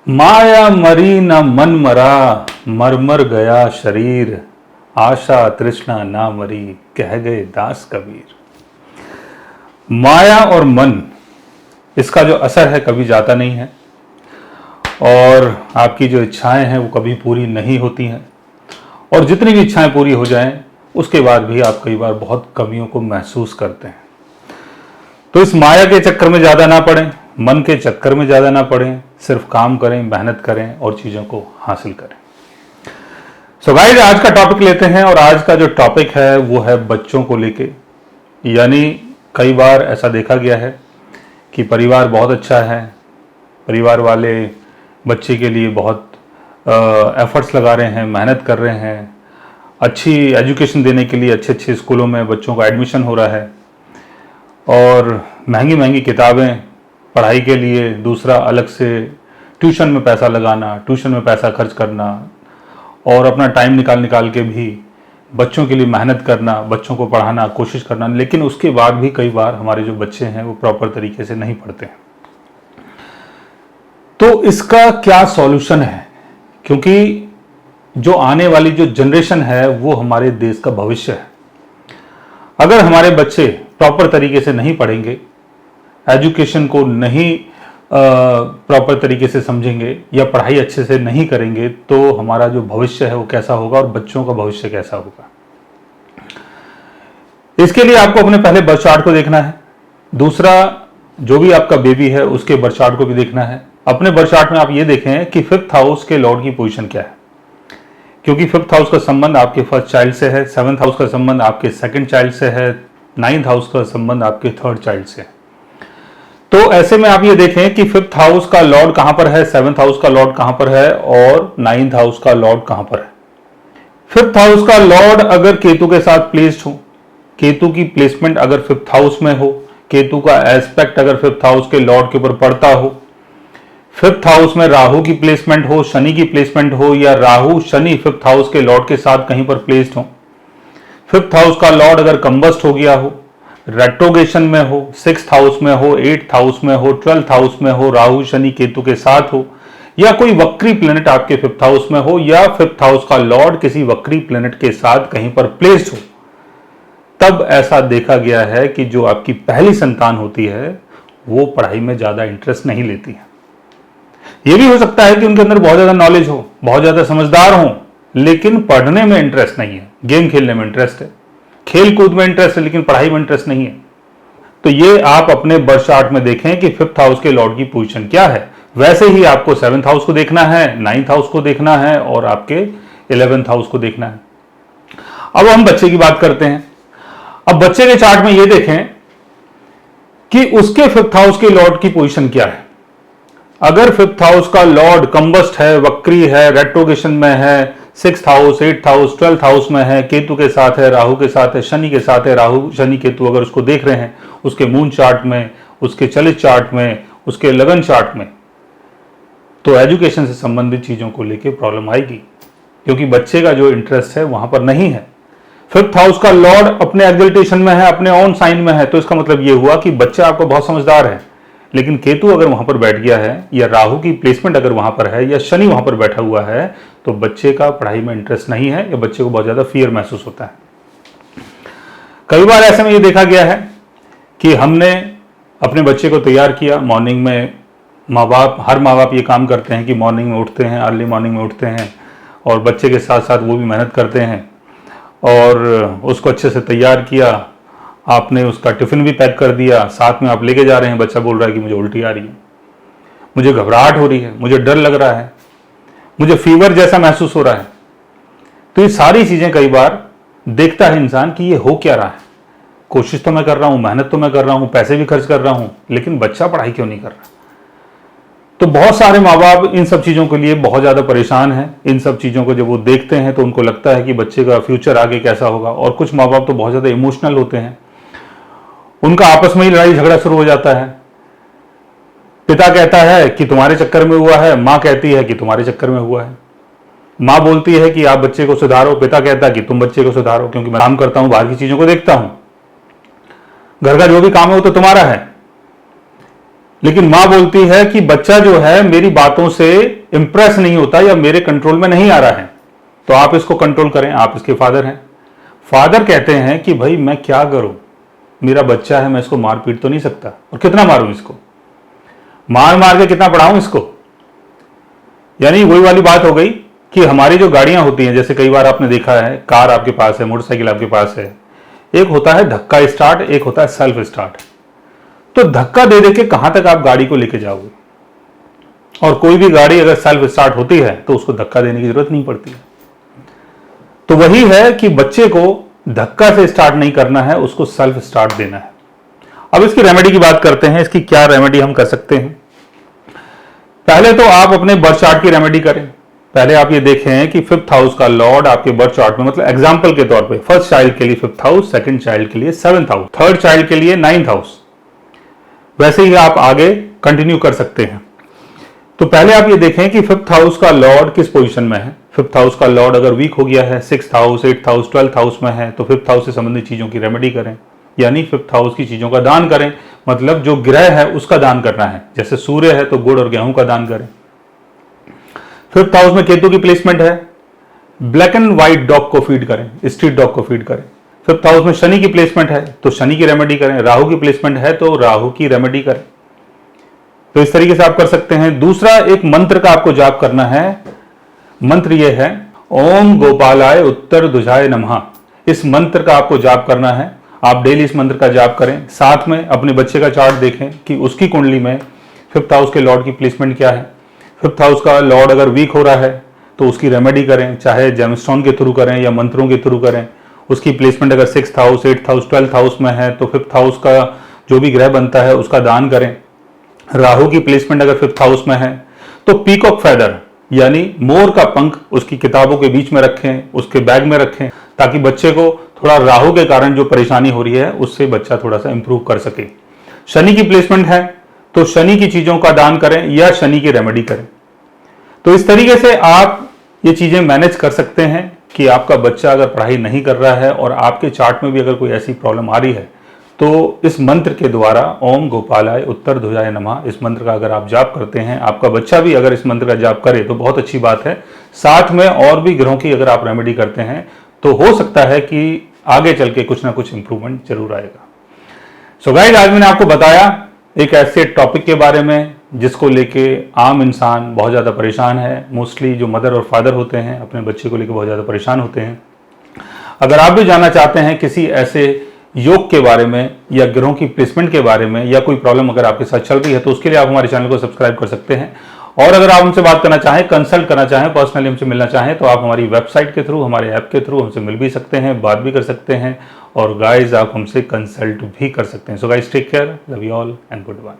माया मरी न मन मरा, मर मर गया शरीर, आशा तृष्णा ना मरी, कह गए दास कबीर। माया और मन, इसका जो असर है कभी जाता नहीं है और आपकी जो इच्छाएं हैं वो कभी पूरी नहीं होती हैं। और जितनी भी इच्छाएं पूरी हो जाएं उसके बाद भी आप कई बार बहुत कमियों को महसूस करते हैं। तो इस माया के चक्कर में ज़्यादा ना पड़ें, मन के चक्कर में ज़्यादा ना पड़ें, सिर्फ काम करें, मेहनत करें और चीज़ों को हासिल करें। सो गाइस, आज का टॉपिक लेते हैं और आज का जो टॉपिक है वो है बच्चों को लेके। यानी कई बार ऐसा देखा गया है कि परिवार बहुत अच्छा है, परिवार वाले बच्चे के लिए बहुत एफर्ट्स लगा रहे हैं, मेहनत कर रहे हैं, अच्छी एजुकेशन देने के लिए अच्छे अच्छे स्कूलों में बच्चों का एडमिशन हो रहा है और महंगी महंगी किताबें पढ़ाई के लिए, दूसरा अलग से ट्यूशन में पैसा लगाना, ट्यूशन में पैसा खर्च करना और अपना टाइम निकाल निकाल के भी बच्चों के लिए मेहनत करना, बच्चों को पढ़ाना, कोशिश करना। लेकिन उसके बाद भी कई बार हमारे जो बच्चे हैं वो प्रॉपर तरीके से नहीं पढ़ते हैं। तो इसका क्या सॉल्यूशन है? क्योंकि जो आने वाली जो जनरेशन है वो हमारे देश का भविष्य है। अगर हमारे बच्चे प्रॉपर तरीके से नहीं पढ़ेंगे, एजुकेशन को नहीं प्रॉपर तरीके से समझेंगे या पढ़ाई अच्छे से नहीं करेंगे तो हमारा जो भविष्य है वो कैसा होगा और बच्चों का भविष्य कैसा होगा। इसके लिए आपको अपने पहले बर्थ चार्ट को देखना है, दूसरा जो भी आपका बेबी है उसके बर्थ चार्ट को भी देखना है। अपने बर्थ चार्ट में आप ये देखें कि 5th हाउस के लॉर्ड की पोजीशन क्या है, क्योंकि 5th हाउस का संबंध आपके फर्स्ट चाइल्ड से है, 7th हाउस का संबंध आपके सेकंड चाइल्ड से है, 9th हाउस का संबंध आपके थर्ड चाइल्ड से है। तो ऐसे में आप ये देखें कि 5th हाउस का लॉर्ड कहां पर है, 7th हाउस का लॉर्ड कहां पर है और 9th हाउस का लॉर्ड कहां पर है। 5th हाउस का लॉर्ड अगर केतु के साथ प्लेस्ड हो, केतु की प्लेसमेंट अगर 5th हाउस में हो, केतु का एस्पेक्ट अगर 5th हाउस के लॉर्ड के ऊपर पड़ता हो, 5th हाउस में राहु की प्लेसमेंट हो, शनि की प्लेसमेंट हो या राहु शनि 5th हाउस के लॉर्ड के साथ कहीं पर प्लेस्ड हो, 5th हाउस का लॉर्ड अगर कंबस्ट हो गया हो, रेट्रोगेशन में हो, 6th हाउस में हो, 8th हाउस में हो, 12th हाउस में हो, राहु शनि केतु के साथ हो या कोई वक्री प्लेनेट आपके 5th हाउस में हो या 5th हाउस का लॉर्ड किसी वक्री प्लेनेट के साथ कहीं पर प्लेस्ड हो, तब ऐसा देखा गया है कि जो आपकी पहली संतान होती है वो पढ़ाई में ज्यादा इंटरेस्ट नहीं लेती है। यह भी हो सकता है कि उनके अंदर बहुत ज्यादा नॉलेज हो, बहुत ज्यादा समझदार हो, लेकिन पढ़ने में इंटरेस्ट नहीं है, गेम खेलने में इंटरेस्ट है, खेल कूद में इंटरेस्ट है, लेकिन पढ़ाई में इंटरेस्ट नहीं है। तो ये आप अपने बर्थ चार्ट में देखें कि 5th हाउस के लॉर्ड की पोजीशन क्या है। वैसे ही आपको 7th हाउस को देखना है, 9th हाउस को देखना है और आपके 11th हाउस को देखना है। अब हम बच्चे की बात करते हैं। अब बच्चे के चार्ट में ये देखें कि उसके 5th हाउस के लॉर्ड की पोजीशन क्या है। अगर 5th हाउस का लॉर्ड कंबस्ट है, वक्री है, रेट्रोगेशन में है, 6th house, 8th house, 12th house में है, केतु के साथ है, राहु के साथ है, शनि के साथ है, राहु शनि केतु अगर उसको देख रहे हैं उसके मून चार्ट में, उसके चलित चार्ट में, उसके लगन चार्ट में, तो एजुकेशन से संबंधित चीजों को लेकर प्रॉब्लम आएगी, क्योंकि बच्चे का जो इंटरेस्ट है वहां पर नहीं है। 5th हाउस का लॉर्ड अपने एग्जल्टेशन में है, अपने ऑन साइन में है, तो इसका मतलब यह हुआ कि बच्चा आपका बहुत समझदार है। लेकिन केतु अगर वहां पर बैठ गया है या राहु की प्लेसमेंट अगर वहां पर है या शनि वहां पर बैठा हुआ है तो बच्चे का पढ़ाई में इंटरेस्ट नहीं है या बच्चे को बहुत ज्यादा फियर महसूस होता है। कई बार ऐसे में ये देखा गया है कि हमने अपने बच्चे को तैयार किया, मॉर्निंग में हर माँ बाप ये काम करते हैं कि मॉर्निंग में उठते हैं, अर्ली मॉर्निंग में उठते हैं और बच्चे के साथ साथ वो भी मेहनत करते हैं और उसको अच्छे से तैयार किया, आपने उसका टिफिन भी पैक कर दिया, साथ में आप लेके जा रहे हैं, बच्चा बोल रहा है कि मुझे उल्टी आ रही है, मुझे घबराहट हो रही है, मुझे डर लग रहा है, मुझे फीवर जैसा महसूस हो रहा है। तो ये सारी चीजें कई बार देखता है इंसान कि ये हो क्या रहा है। कोशिश तो मैं कर रहा हूं, मेहनत तो मैं कर रहा हूं, पैसे भी खर्च कर रहा हूं, लेकिन बच्चा पढ़ाई क्यों नहीं कर रहा। तो बहुत सारे माँ बाप इन सब चीजों के लिए बहुत ज्यादा परेशान हैं। इन सब चीजों को जब वो देखते हैं तो उनको लगता है कि बच्चे का फ्यूचर आगे कैसा होगा। और कुछ माँ बाप तो बहुत ज्यादा इमोशनल होते हैं, उनका आपस में ही लड़ाई झगड़ा शुरू हो जाता है। पिता कहता है कि तुम्हारे चक्कर में हुआ है, माँ कहती है कि तुम्हारे चक्कर में हुआ है। माँ बोलती है कि आप बच्चे को सुधारो, पिता कहता है कि तुम बच्चे को सुधारो, क्योंकि मैं काम करता हूं, बाहर की चीजों को देखता हूं, घर का जो भी काम है वो तो तुम्हारा है। लेकिन मां बोलती है कि बच्चा जो है मेरी बातों से इंप्रेस नहीं होता या मेरे कंट्रोल में नहीं आ रहा है, तो आप इसको कंट्रोल करें। आप इसके फादर हैं। फादर कहते हैं कि भाई मैं क्या करूं, मेरा बच्चा है, मैं इसको मार पीट तो नहीं सकता, और कितना मारूं इसको, मार मार के कितना पढ़ाऊं इसको। यानी वही वाली बात हो गई कि हमारी जो गाड़ियां होती हैं, जैसे कई बार आपने देखा है, कार आपके पास है, मोटरसाइकिल आपके पास है, एक होता है धक्का स्टार्ट, एक होता है सेल्फ स्टार्ट। तो धक्का दे दे के कहां तक आप गाड़ी को लेके जाओगे, और कोई भी गाड़ी अगर सेल्फ स्टार्ट होती है तो उसको धक्का देने की जरूरत नहीं पड़ती है। तो वही है कि बच्चे को धक्का से स्टार्ट नहीं करना है, उसको सेल्फ स्टार्ट देना है। अब इसकी रेमेडी की बात करते हैं, इसकी क्या रेमेडी हम कर सकते हैं। पहले तो आप अपने बर्थ चार्ट की रेमेडी करें। पहले आप ये देखें कि 5th हाउस का लॉर्ड आपके बर्थ चार्ट में, मतलब एग्जांपल के तौर पे, फर्स्ट चाइल्ड के लिए 5th हाउस, सेकंड चाइल्ड के लिए 7th हाउस, थर्ड चाइल्ड के लिए 9th हाउस। वैसे ही आप आगे कंटिन्यू कर सकते हैं। तो पहले आप ये देखें कि 5th हाउस का लॉर्ड किस पोजीशन में है। 5th हाउस का लॉर्ड अगर वीक हो गया है, 6th house, 8th house, 12th house में है, तो 5th हाउस से संबंधित चीजों की रेमेडी करें, यानी 5th हाउस की चीजों का दान करें। मतलब जो ग्रह है उसका दान करना है। जैसे सूर्य है तो गुड़ और गेहूं का दान करें। 5th हाउस में केतु की प्लेसमेंट है, ब्लैक एंड व्हाइट डॉग को फीड करें, स्ट्रीट डॉग को फीड करें। 5th हाउस में शनि की प्लेसमेंट है तो शनि की रेमेडी करें। राहु की प्लेसमेंट है तो राहु की रेमेडी करें। तो इस तरीके से आप कर सकते हैं। दूसरा, एक मंत्र का आपको जाप करना है। मंत्र यह है, ओम गोपालाय उत्तर ध्वजाय नमः। इस मंत्र का आपको जाप करना है। आप डेली इस मंत्र का जाप करें। साथ में अपने बच्चे का चार्ट देखें कि उसकी कुंडली में 5th हाउस के लॉर्ड की प्लेसमेंट क्या है। 5th हाउस का लॉर्ड अगर वीक हो रहा है तो उसकी रेमेडी करें, चाहे जेमस्टोन के थ्रू करें या मंत्रों के थ्रू करें। उसकी प्लेसमेंट अगर 6th house, 8th house, 12th house में है तो 5th हाउस का जो भी ग्रह बनता है उसका दान करें। राहु की प्लेसमेंट अगर 5th हाउस में है तो पीकॉक फेदर यानी मोर का पंख उसकी किताबों के बीच में रखें, उसके बैग में रखें, ताकि बच्चे को थोड़ा राहु के कारण जो परेशानी हो रही है उससे बच्चा थोड़ा सा इंप्रूव कर सके। शनि की प्लेसमेंट है तो शनि की चीजों का दान करें या शनि की रेमेडी करें। तो इस तरीके से आप ये चीजें मैनेज कर सकते हैं कि आपका बच्चा अगर पढ़ाई नहीं कर रहा है और आपके चार्ट में भी अगर कोई ऐसी प्रॉब्लम आ रही है तो इस मंत्र के द्वारा ओम गोपालाय उत्तर ध्वजाय नमः, इस मंत्र का अगर आप जाप करते हैं, आपका बच्चा भी अगर इस मंत्र का जाप करे तो बहुत अच्छी बात है। साथ में और भी ग्रहों की अगर आप रेमेडी करते हैं तो हो सकता है कि आगे चल के कुछ ना कुछ इंप्रूवमेंट जरूर आएगा। सो गाइस, आज मैंने आपको बताया एक ऐसे टॉपिक के बारे में जिसको लेके आम इंसान बहुत ज़्यादा परेशान है। मोस्टली जो मदर और फादर होते हैं अपने बच्चे को लेकर बहुत ज़्यादा परेशान होते हैं। अगर आप भी जानना चाहते हैं किसी ऐसे योग के बारे में या ग्रहों की प्लेसमेंट के बारे में, या कोई प्रॉब्लम अगर आपके साथ चल रही है, तो उसके लिए आप हमारे चैनल को सब्सक्राइब कर सकते हैं। और अगर आप हमसे बात करना चाहें, कंसल्ट करना चाहें, पर्सनली हमसे मिलना चाहें, तो आप हमारी वेबसाइट के थ्रू, हमारे ऐप के थ्रू हमसे मिल भी सकते हैं, बात भी कर सकते हैं, और गाइज आप हमसे कंसल्ट भी कर सकते हैं। So guys, take care, love you all and good bye.